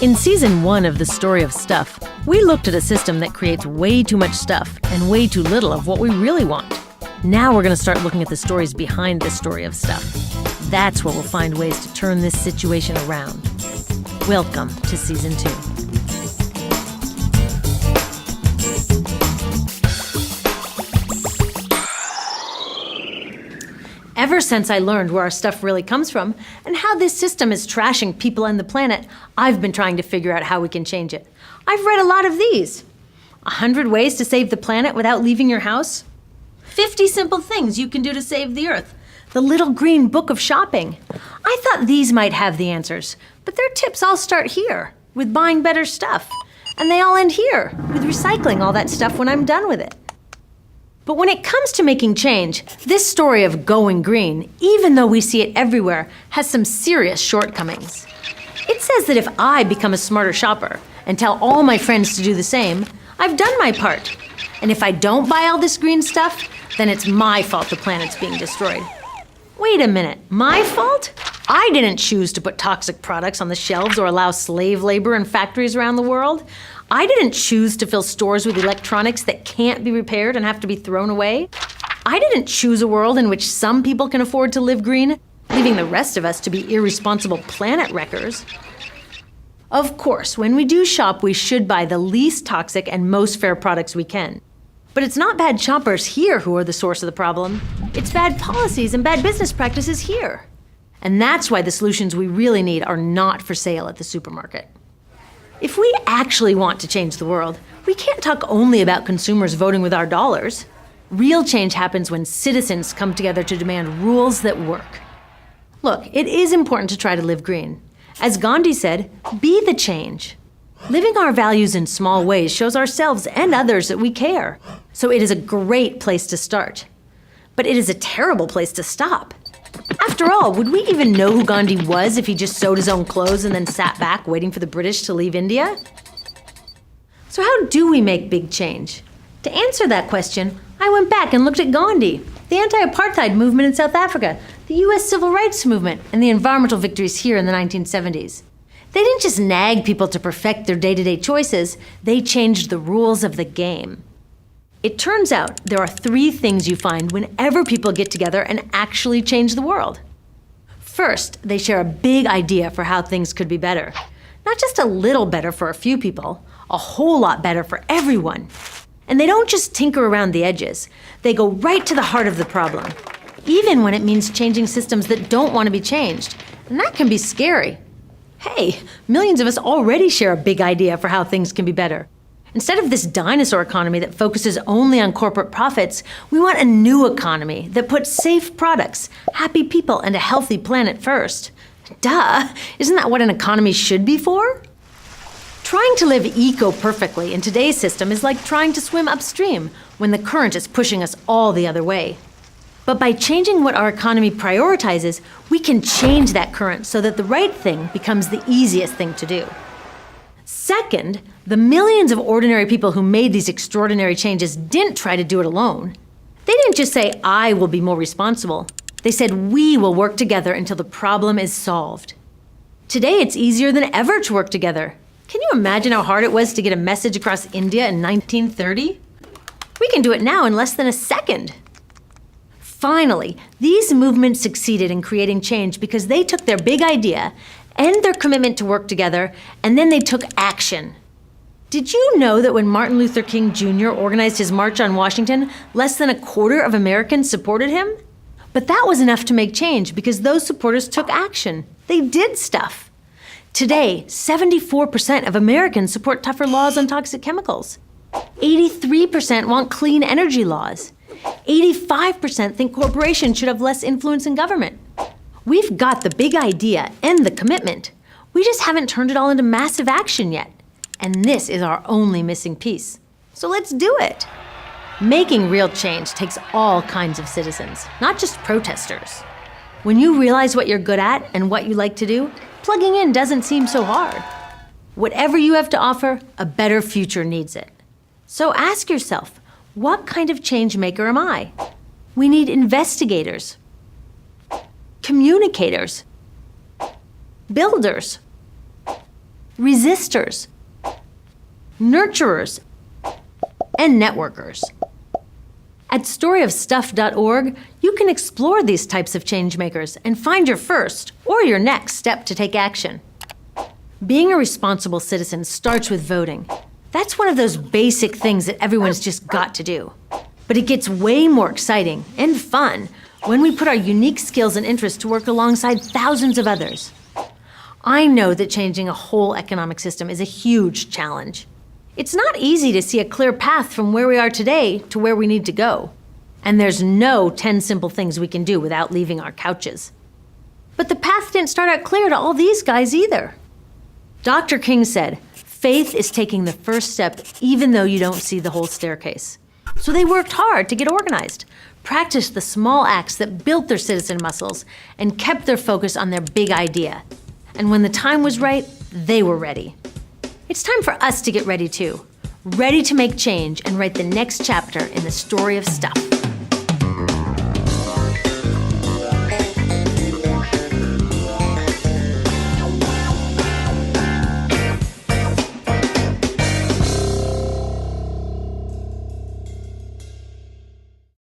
In Season 1 of The Story of Stuff, we looked at a system that creates way too much stuff and way too little of what we really want. Now we're going to start looking at the stories behind this story of stuff. That's where we'll find ways to turn this situation around. Welcome to Season 2. Ever since I learned where our stuff really comes from and how this system is trashing people and the planet, I've been trying to figure out how we can change it. I've read a lot of these. 100 ways to save the planet without leaving your house. 50 simple things you can do to save the Earth. The Little Green Book of Shopping. I thought these might have the answers, but their tips all start here, with buying better stuff. And they all end here, with recycling all that stuff when I'm done with it. But when it comes to making change, this story of going green, even though we see it everywhere, has some serious shortcomings. It says that if I become a smarter shopper and tell all my friends to do the same, I've done my part. And if I don't buy all this green stuff, then it's my fault the planet's being destroyed. Wait a minute, my fault? I didn't choose to put toxic products on the shelves or allow slave labor in factories around the world. I didn't choose to fill stores with electronics that can't be repaired and have to be thrown away. I didn't choose a world in which some people can afford to live green, leaving the rest of us to be irresponsible planet wreckers. Of course, when we do shop, we should buy the least toxic and most fair products we can. But it's not bad shoppers here who are the source of the problem. It's bad policies and bad business practices here. And that's why the solutions we really need are not for sale at the supermarket. If we actually want to change the world, we can't talk only about consumers voting with our dollars. Real change happens when citizens come together to demand rules that work. Look, it is important to try to live green. As Gandhi said, be the change. Living our values in small ways shows ourselves and others that we care. So it is a great place to start. But it is a terrible place to stop. After all, would we even know who Gandhi was if he just sewed his own clothes and then sat back waiting for the British to leave India? So how do we make big change? To answer that question, I went back and looked at Gandhi, the anti-apartheid movement in South Africa, the US civil rights movement, and the environmental victories here in the 1970s. They didn't just nag people to perfect their day-to-day choices, they changed the rules of the game. It turns out there are 3 things you find whenever people get together and actually change the world. First, they share a big idea for how things could be better. Not just a little better for a few people, a whole lot better for everyone. And they don't just tinker around the edges. They go right to the heart of the problem, even when it means changing systems that don't want to be changed. And that can be scary. Hey, millions of us already share a big idea for how things can be better. Instead of this dinosaur economy that focuses only on corporate profits, we want a new economy that puts safe products, happy people, and a healthy planet first. Duh! Isn't that what an economy should be for? Trying to live eco-perfectly in today's system is like trying to swim upstream when the current is pushing us all the other way. But by changing what our economy prioritizes, we can change that current so that the right thing becomes the easiest thing to do. Second, the millions of ordinary people who made these extraordinary changes didn't try to do it alone. They didn't just say, I will be more responsible. They said, we will work together until the problem is solved. Today, it's easier than ever to work together. Can you imagine how hard it was to get a message across India in 1930? We can do it now in less than a second. Finally, these movements succeeded in creating change because they took their big idea and their commitment to work together, and then they took action. Did you know that when Martin Luther King Jr. organized his March on Washington, less than a quarter of Americans supported him? But that was enough to make change because those supporters took action. They did stuff. Today, 74% of Americans support tougher laws on toxic chemicals. 83% want clean energy laws. 85% think corporations should have less influence in government. We've got the big idea and the commitment. We just haven't turned it all into massive action yet. And this is our only missing piece. So let's do it. Making real change takes all kinds of citizens, not just protesters. When you realize what you're good at and what you like to do, plugging in doesn't seem so hard. Whatever you have to offer, a better future needs it. So ask yourself, what kind of change maker am I? We need investigators, communicators, builders, resistors, nurturers, and networkers. At storyofstuff.org, you can explore these types of changemakers and find your first or your next step to take action. Being a responsible citizen starts with voting. That's one of those basic things that everyone's just got to do. But it gets way more exciting and fun when we put our unique skills and interests to work alongside thousands of others. I know that changing a whole economic system is a huge challenge. It's not easy to see a clear path from where we are today to where we need to go. And there's no 10 simple things we can do without leaving our couches. But the path didn't start out clear to all these guys either. Dr. King said, faith is taking the first step even though you don't see the whole staircase. So they worked hard to get organized, practiced the small acts that built their citizen muscles, and kept their focus on their big idea. And when the time was right, they were ready. It's time for us to get ready too. Ready to make change and write the next chapter in the story of stuff.